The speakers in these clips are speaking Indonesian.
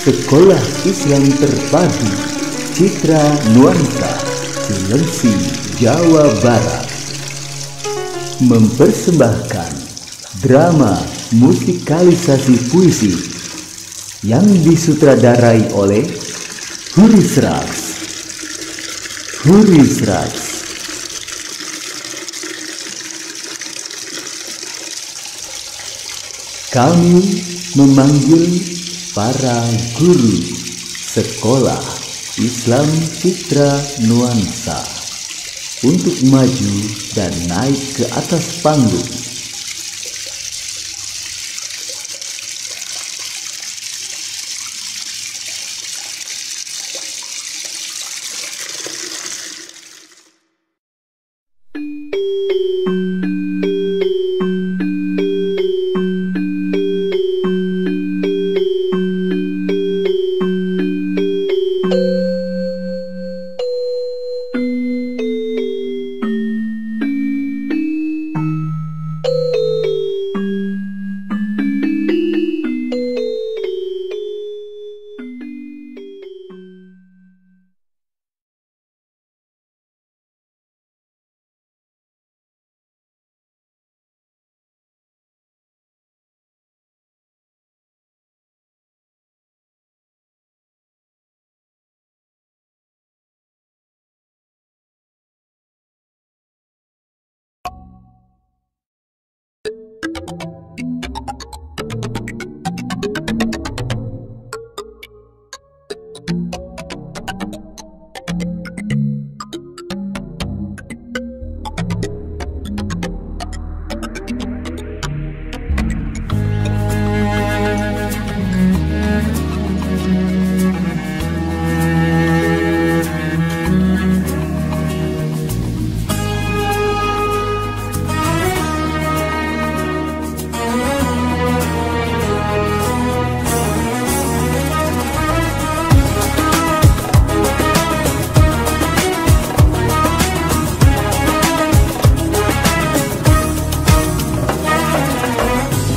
Sekolah Islam Terpadu Citra Nuansa Cilengsi, Jawa Barat mempersembahkan drama musikalisasi puisi yang disutradarai oleh Huris Ras. Kami memanggil para guru Sekolah Islam Citra Nuansa untuk maju dan naik ke atas panggung.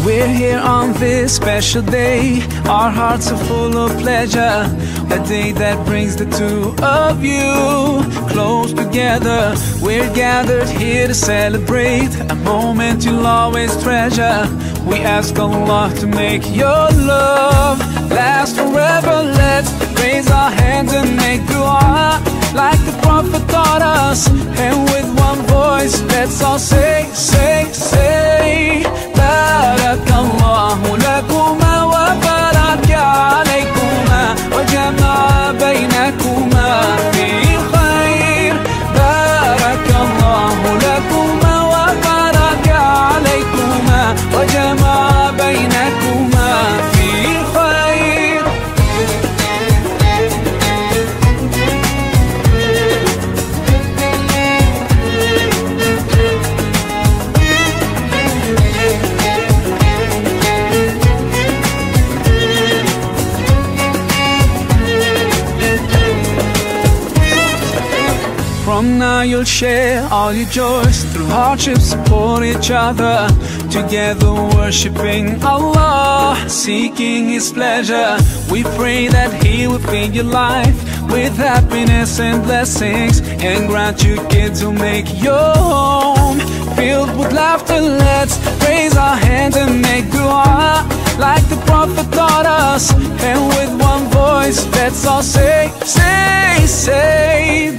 We're here on this special day. Our hearts are full of pleasure. A day that brings the two of you close together. We're gathered here to celebrate a moment you'll always treasure. We ask Allah to make your love last forever. Let's raise our hands and make dua like the Prophet taught us. And with one voice, let's all say, Barakallahu lakuma wa baraka alaykuma wa jama'a baynakuma fi khair. Barakallahu lakuma wa baraka alaykuma wa jama'a baynakuma fi khair. From now you'll share all your joys. Through hardships support each other. Together worshipping Allah, seeking His pleasure. We pray that He will fill your life with happiness and blessings, and grant you kids who make your home filled with laughter. Let's raise our hands and make dua like the Prophet taught us. And with one voice, let's all say,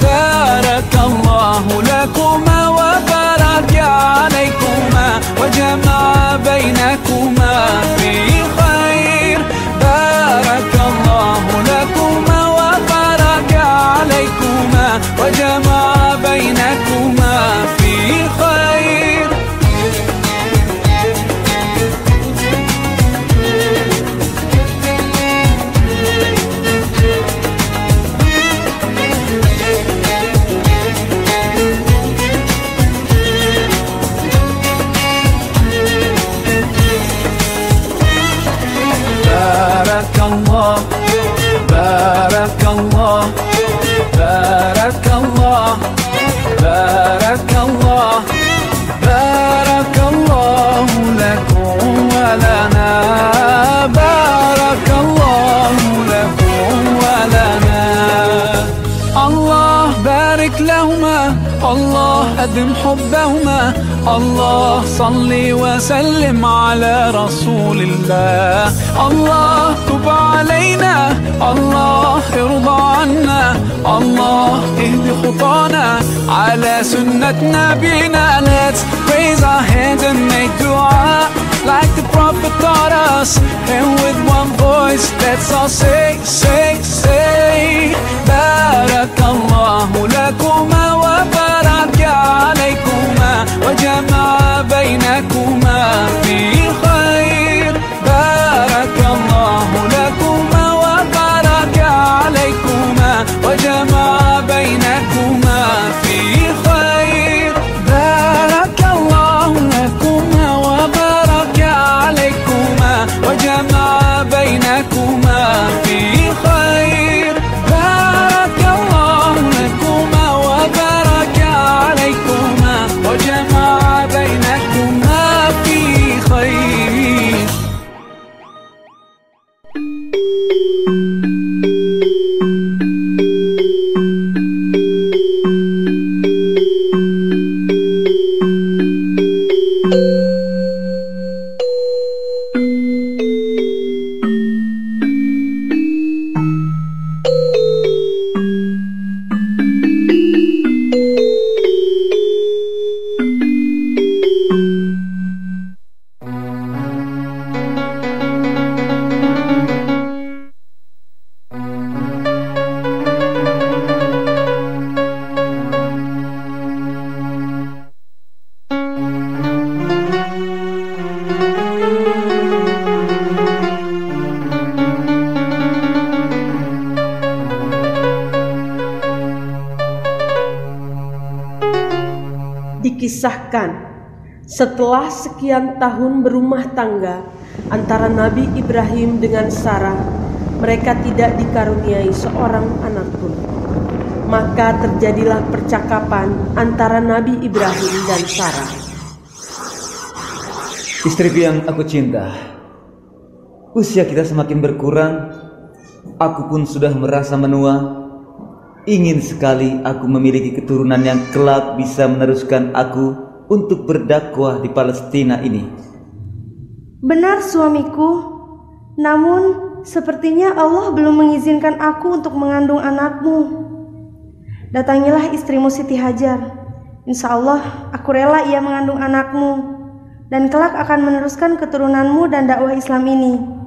Barakallahu lakuma wa baraka alaykuma wa jama'a baynakuma fi khair. Barakallahu lakuma wa baraka alaykuma wa jama'a baynakuma fi khair. الله أدم حبهما الله صل وسلم على رسول الله الله تب علينا الله ارضى عنا الله اهد خطانا على سنة نبينا. Let's raise our hands and make dua like the Prophet taught us, and with one voice let's all say, say, say Barakallahu lakuma wa baraka alaykuma wa jama'a bainakuma fi khair. Barakallahu lakuma wa baraka alaykuma wa jama'a bainakuma fi khair. Barakallahu lakuma wa baraka alaykuma wa jama'a bainakuma fi khair. Barakallahu lakuma wa baraka alaykuma wa jama'a bainakuma fi khair. Dikisahkan, setelah sekian tahun berumah tangga antara Nabi Ibrahim dengan Sarah, mereka tidak dikaruniai seorang anak pun. Maka terjadilah percakapan antara Nabi Ibrahim dan Sarah. Istriku yang aku cinta, usia kita semakin berkurang. Aku pun sudah merasa menua. Ingin sekali aku memiliki keturunan yang kelak bisa meneruskan aku untuk berdakwah di Palestina ini. Benar suamiku, namun sepertinya Allah belum mengizinkan aku untuk mengandung anakmu. Datangilah istrimu Siti Hajar. Insya Allah aku rela ia mengandung anakmu, dan kelak akan meneruskan keturunanmu dan dakwah Islam ini.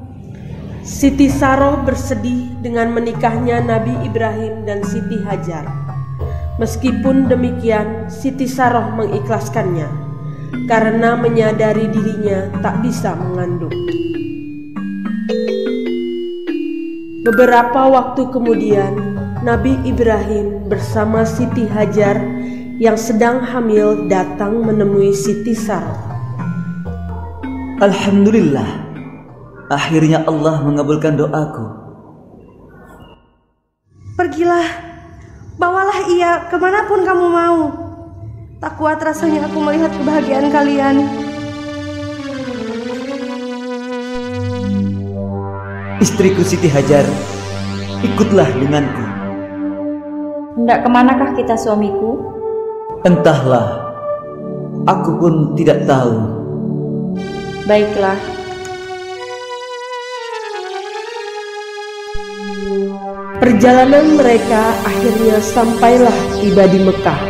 Siti Saroh bersedih dengan menikahnya Nabi Ibrahim dan Siti Hajar. Meskipun demikian, Siti Saroh mengikhlaskannya karena menyadari dirinya tak bisa mengandung. Beberapa waktu kemudian, Nabi Ibrahim bersama Siti Hajar yang sedang hamil datang menemui Siti Saroh. Alhamdulillah, akhirnya Allah mengabulkan doaku. Pergilah, bawalah ia kemanapun kamu mau. Tak kuat rasanya aku melihat kebahagiaan kalian. Istriku Siti Hajar, ikutlah denganku. Hendak kemanakah kita suamiku? Entahlah, aku pun tidak tahu. Baiklah. Perjalanan mereka akhirnya sampailah tiba di Mekah,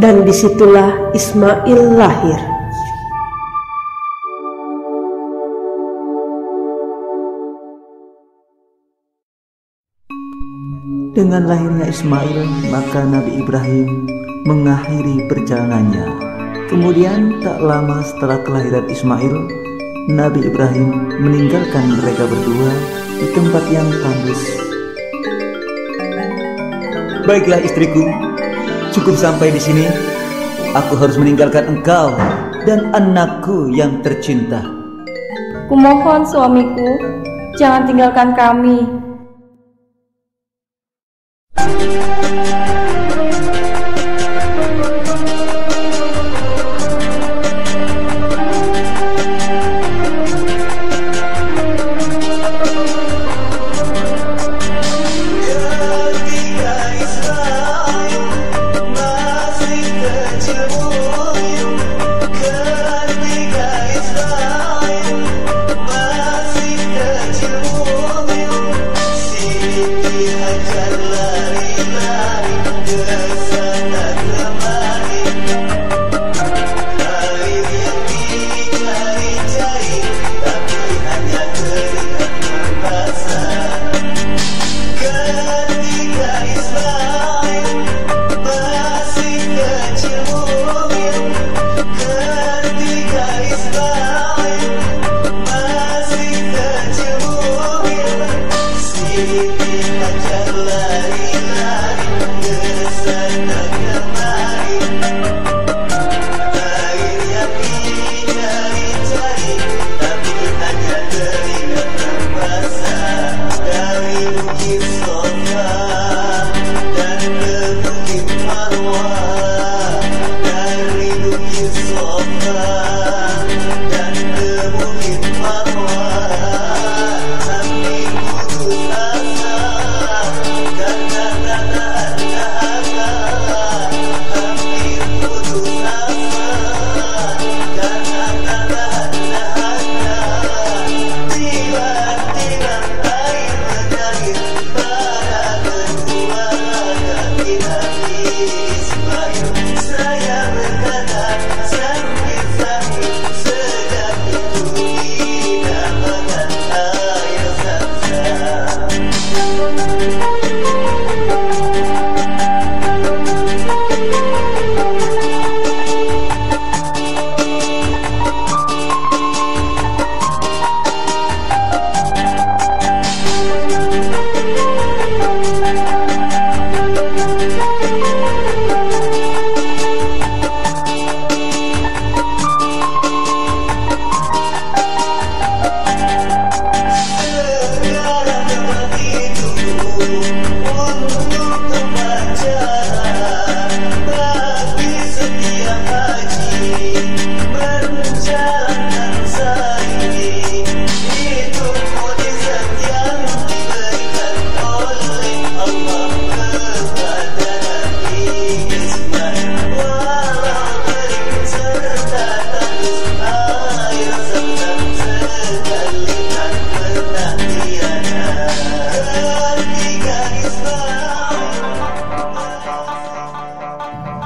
dan disitulah Ismail lahir. Dengan lahirnya Ismail, maka Nabi Ibrahim mengakhiri perjalanannya. Kemudian tak lama setelah kelahiran Ismail, Nabi Ibrahim meninggalkan mereka berdua di tempat yang tandus. Baiklah istriku, cukup sampai di sini. Aku harus meninggalkan engkau dan anakku yang tercinta. Kumohon suamiku, jangan tinggalkan kami.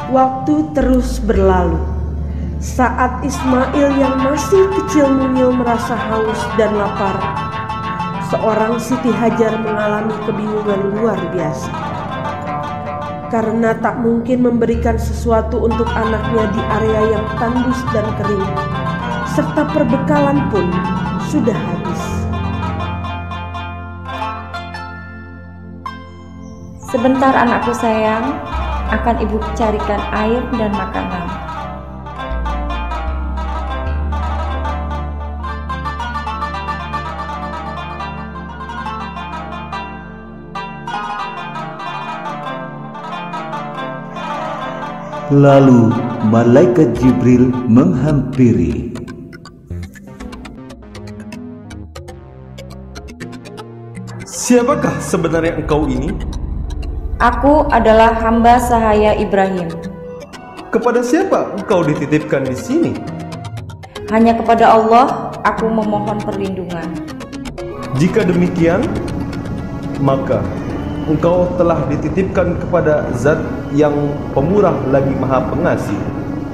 Waktu terus berlalu. Saat Ismail yang masih kecil mungil merasa haus dan lapar, seorang Siti Hajar mengalami kebingungan luar biasa. Karena tak mungkin memberikan sesuatu untuk anaknya di area yang tandus dan kering, serta perbekalan pun sudah habis. Sebentar anakku sayang, akan ibu carikan air dan makanan. Lalu malaikat Jibril menghampiri. Siapakah sebenarnya engkau ini? Aku adalah hamba sahaya Ibrahim. Kepada siapa engkau dititipkan di sini? Hanya kepada Allah aku memohon perlindungan. Jika demikian, maka engkau telah dititipkan kepada Zat yang pemurah lagi maha pengasih,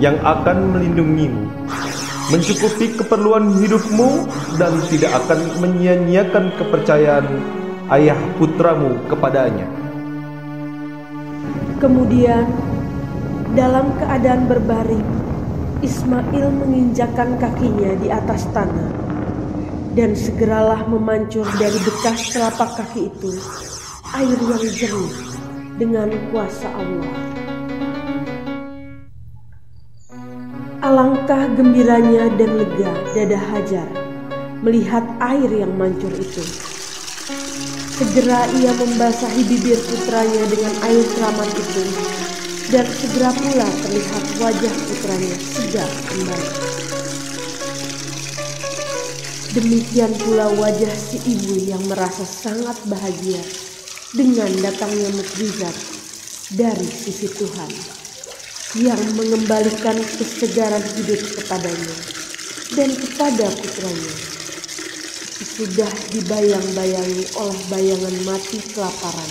yang akan melindungimu, mencukupi keperluan hidupmu, dan tidak akan menyia-nyiakan kepercayaan ayah putramu kepadanya. Kemudian, dalam keadaan berbaring, Ismail menginjakkan kakinya di atas tanah, dan segeralah memancur dari bekas telapak kaki itu air yang jernih dengan kuasa Allah. Alangkah gembiranya dan lega dada Hajar melihat air yang mancur itu. Segera ia membasahi bibir putranya dengan air keramat itu, dan segera pula terlihat wajah putranya segar kembali. Demikian pula wajah si ibu yang merasa sangat bahagia dengan datangnya mukjizat dari sisi Tuhan. yang mengembalikan kesegaran hidup kepadanya dan kepada putranya. Sudah dibayang-bayangi oleh bayangan mati kelaparan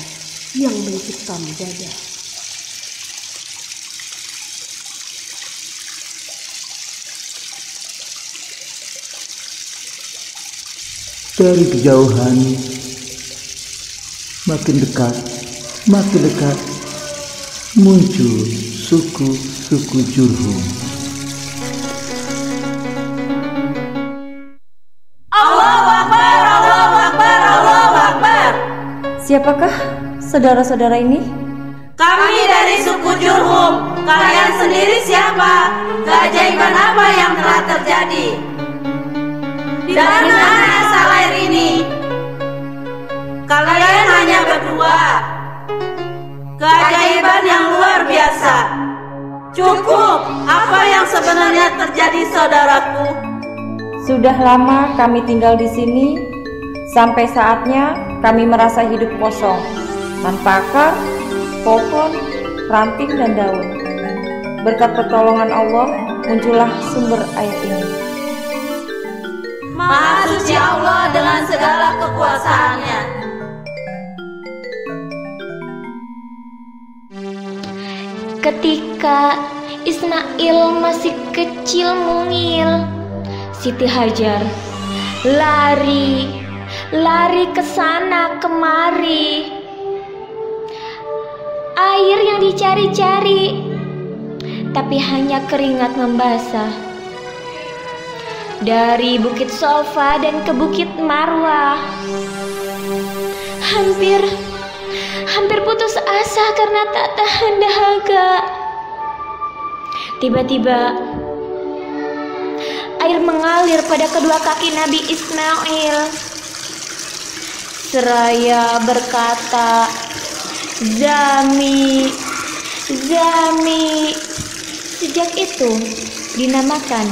yang mencekam dada. Dari kejauhan, makin dekat, muncul suku-suku Jurhum. Allahu Akbar, Allahu Akbar, Allahu Akbar. Siapakah saudara-saudara ini? Kami dari suku Jurhum. Kalian sendiri siapa? Keajaiban apa yang telah terjadi? Dari mana asal air ini? Kalian hanya berdua. Keajaiban yang luar biasa. Cukup. Apa yang sebenarnya terjadi, saudaraku? Sudah lama kami tinggal di sini, sampai saatnya kami merasa hidup kosong, tanpa akar, pohon, ranting dan daun. Berkat pertolongan Allah, muncullah sumber air ini. Maha suci Allah dengan segala kekuasaannya. Ketika Ismail masih kecil mungil, Siti Hajar lari ke sana kemari. Air yang dicari-cari, tapi hanya keringat membasah. Dari Bukit Sofa dan ke Bukit Marwah, hampir putus asa karena tak tahan dahaga. Tiba-tiba air mengalir pada kedua kaki Nabi Ismail. Seraya berkata, "Zami, Zami." Sejak itu dinamakan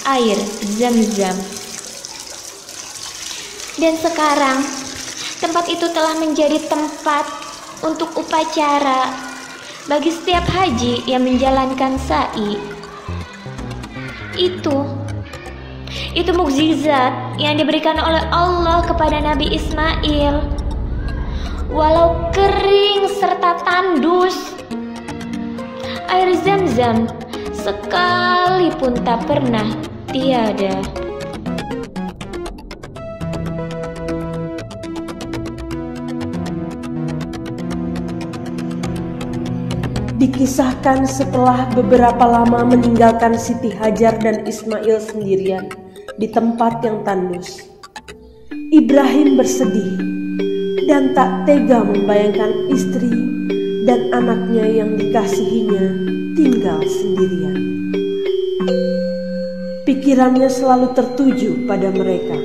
air Zam-Zam. Dan sekarang tempat itu telah menjadi tempat untuk upacara bagi setiap haji yang menjalankan sa'i. Itu mukjizat yang diberikan oleh Allah kepada Nabi Ismail. Walau kering serta tandus, air Zam-Zam sekalipun tak pernah tiada. Dikisahkan setelah beberapa lama meninggalkan Siti Hajar dan Ismail sendirian di tempat yang tandus, Ibrahim bersedih dan tak tega membayangkan istri dan anaknya yang dikasihinya tinggal sendirian. Pikirannya selalu tertuju pada mereka.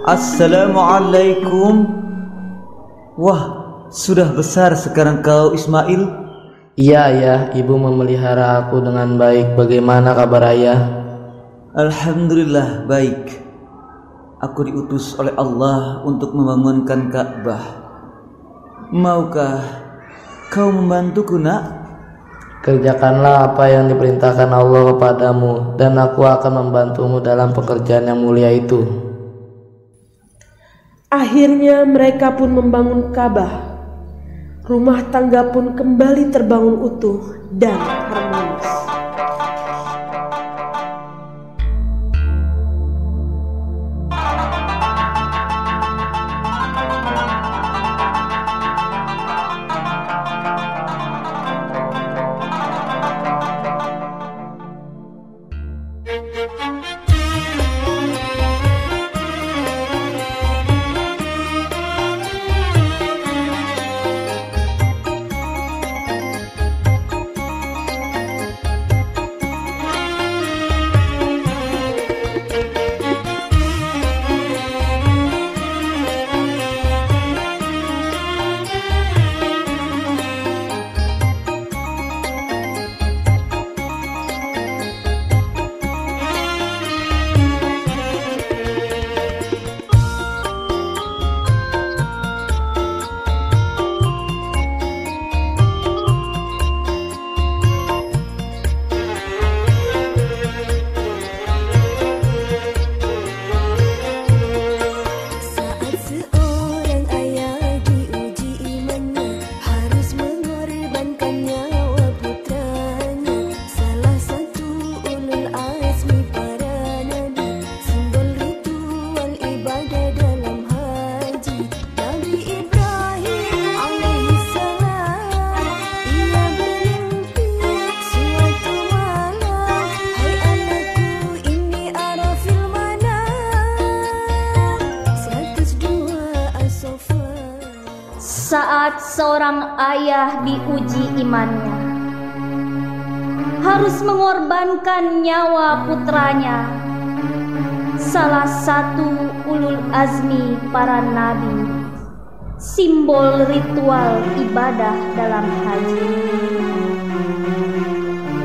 Assalamualaikum. Wah, sudah besar sekarang kau, Ismail. Iya, ayah. Ibu memelihara aku dengan baik. Bagaimana kabar ayah? Alhamdulillah baik. Aku diutus oleh Allah untuk membangunkan Ka'bah. Maukah kau membantuku, nak? Kerjakanlah apa yang diperintahkan Allah kepadamu, dan aku akan membantumu dalam pekerjaan yang mulia itu. Akhirnya mereka pun membangun Ka'bah. Rumah tangga pun kembali terbangun utuh dan harmonis. Saat seorang ayah diuji imannya, harus mengorbankan nyawa putranya, salah satu ulul azmi para nabi, simbol ritual ibadah dalam haji.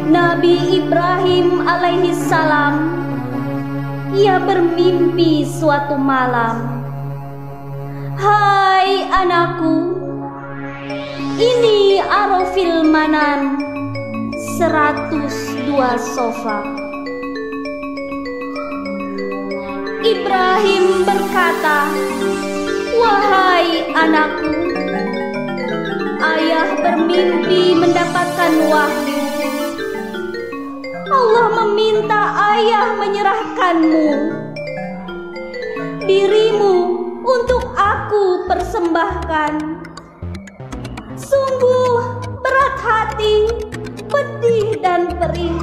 Nabi Ibrahim alaihi salam, ia bermimpi suatu malam, "Hai anakku, ini Arafil Manan 102 sofa." Ibrahim berkata, "Wahai anakku, ayah bermimpi mendapatkan wahyu. Allah meminta ayah menyerahkanmu, dirimu untuk aku persembahkan. Sungguh berat hati, pedih dan perih."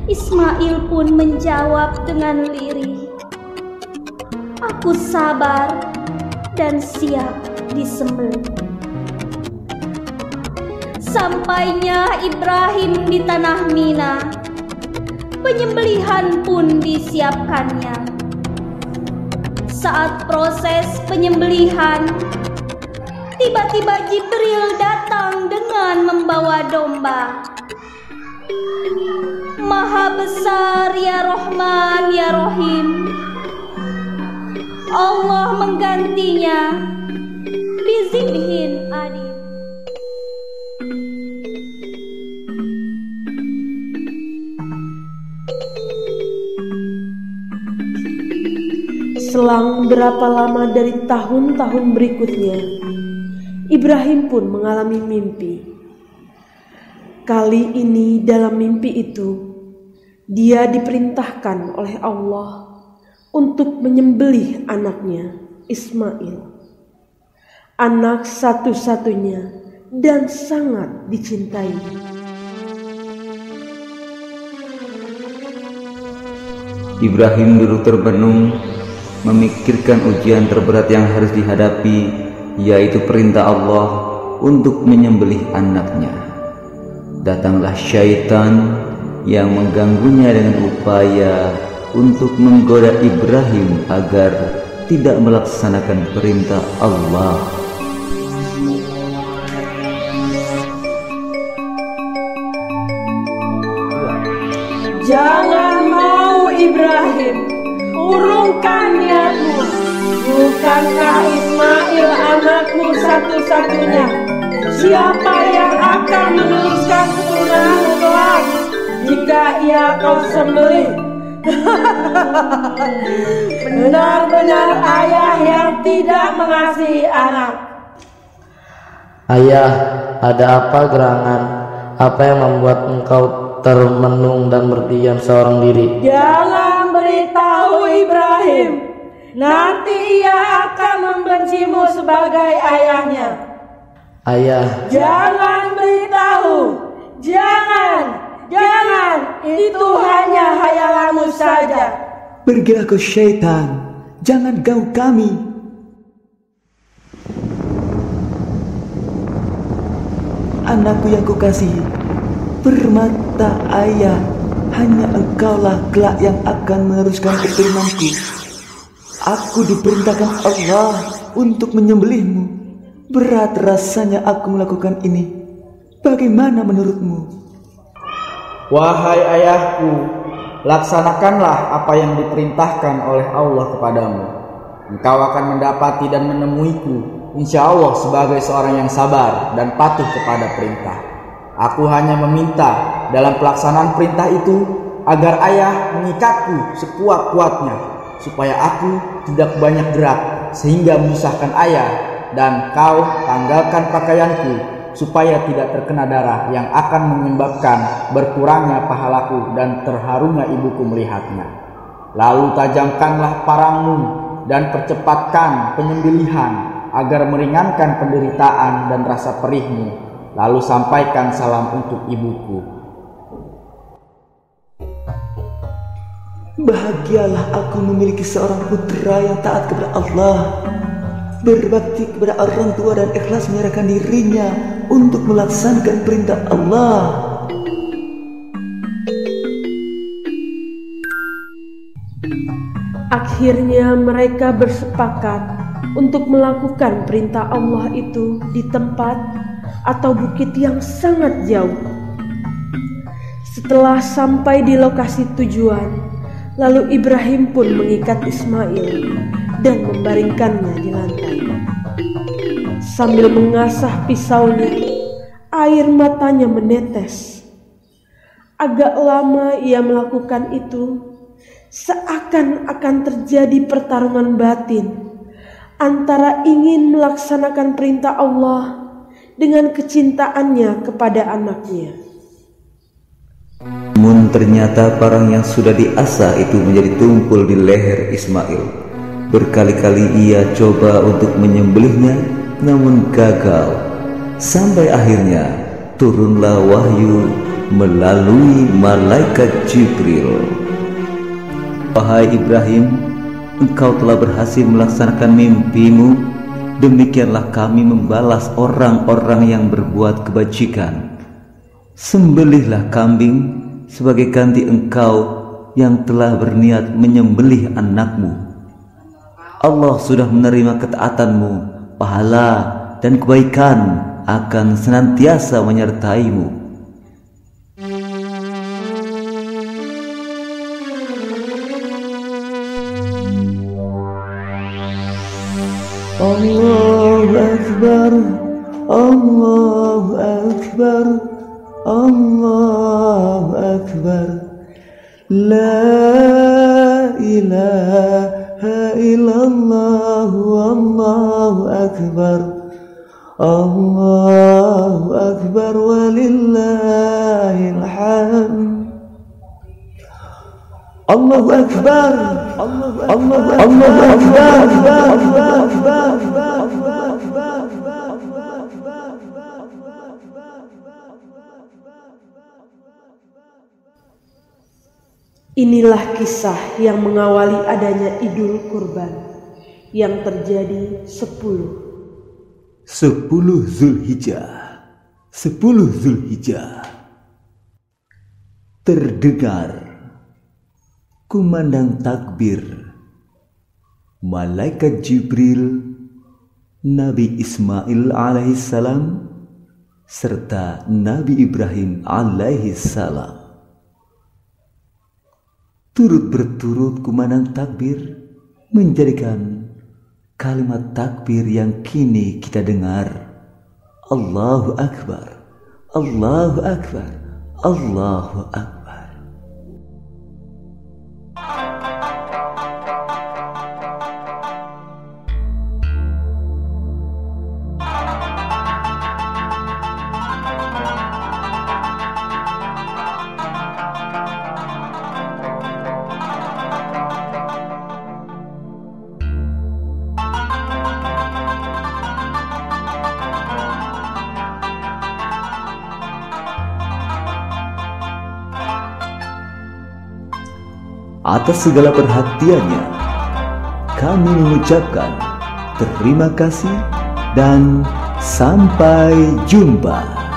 Ismail pun menjawab dengan lirih, "Aku sabar dan siap disembelih." Sampainya Ibrahim di tanah Mina, penyembelihan pun disiapkannya. Saat proses penyembelihan, tiba-tiba Jibril datang dengan membawa domba. Maha besar ya Rahman ya Rahim, Allah menggantinya bizibhin adil. Selang berapa lama dari tahun-tahun berikutnya, Ibrahim pun mengalami mimpi. Kali ini dalam mimpi itu, dia diperintahkan oleh Allah untuk menyembelih anaknya Ismail, anak satu-satunya dan sangat dicintai. Ibrahim duduk terbenung, memikirkan ujian terberat yang harus dihadapi, yaitu perintah Allah untuk menyembelih anaknya. Datanglah syaitan yang mengganggunya dengan upaya untuk menggoda Ibrahim agar tidak melaksanakan perintah Allah. Jangan mau Ibrahim, urungkan niatmu. Bukankah Ismail anakmu satu-satunya? Siapa yang akan meneruskan keturunanmu kelak jika ia kau sembelih? Benar-benar ayah yang tidak mengasihi anak. Ayah, ada apa gerangan? Apa yang membuat engkau termenung dan berdiam seorang diri? Jangan beritahu Ibrahim, nanti ia akan membencimu sebagai ayahnya. Ayah, jangan beritahu, jangan, itu hanya hayalanmu saja. Pergilah kau syaitan, jangan ganggu kami. Anakku yang kukasihi, permata ayah, hanya engkaulah kelak yang akan meneruskan keturunanku. Aku diperintahkan Allah untuk menyembelihmu. Berat rasanya aku melakukan ini. Bagaimana menurutmu? Wahai ayahku, laksanakanlah apa yang diperintahkan oleh Allah kepadamu. Engkau akan mendapati dan menemuiku, insya Allah, sebagai seorang yang sabar dan patuh kepada perintah. Aku hanya meminta dalam pelaksanaan perintah itu agar ayah mengikatku sekuat-kuatnya, supaya aku tidak banyak gerak sehingga menyusahkan ayah, dan kau tanggalkan pakaianku supaya tidak terkena darah yang akan menyebabkan berkurangnya pahalaku dan terharunya ibuku melihatnya. Lalu tajamkanlah parangmu dan percepatkan penyembelihan agar meringankan penderitaan dan rasa perihmu. Lalu sampaikan salam untuk ibuku. Bahagialah aku memiliki seorang putra yang taat kepada Allah. berbakti kepada orang tua dan ikhlas menyerahkan dirinya untuk melaksanakan perintah Allah. Akhirnya mereka bersepakat untuk melakukan perintah Allah itu di tempat atau bukit yang sangat jauh. Setelah sampai di lokasi tujuan, lalu Ibrahim pun mengikat Ismail dan membaringkannya di lantai. Sambil mengasah pisaunya, air matanya menetes. Agak lama ia melakukan itu, seakan-akan terjadi pertarungan batin antara ingin melaksanakan perintah Allah dengan kecintaannya kepada anaknya. Namun ternyata parang yang sudah diasah itu menjadi tumpul di leher Ismail. Berkali-kali ia coba untuk menyembelihnya, namun gagal. Sampai akhirnya turunlah wahyu melalui malaikat Jibril. Wahai Ibrahim, engkau telah berhasil melaksanakan mimpimu. Demikianlah kami membalas orang-orang yang berbuat kebajikan. Sembelihlah kambing sebagai ganti engkau yang telah berniat menyembelih anakmu. Allah sudah menerima ketaatanmu, pahala dan kebaikan akan senantiasa menyertaimu. Allahu Akbar, Allahu Akbar, Allahu Akbar, La ilaha illallah, Allahu Akbar, Allahu Akbar, walillahil hamd. Allahu Akbar, Allahu Akbar. Inilah kisah yang mengawali adanya Idul Kurban yang terjadi 10 Zulhijjah. 10 Zulhijjah. Terdengar kumandang takbir, malaikat Jibril, Nabi Ismail alaihissalam, serta Nabi Ibrahim alaihissalam. Turut berturut kumandang takbir menjadikan kalimat takbir yang kini kita dengar. Allahu Akbar, Allahu Akbar, Allahu Akbar. Atas segala perhatiannya, kami mengucapkan terima kasih dan sampai jumpa.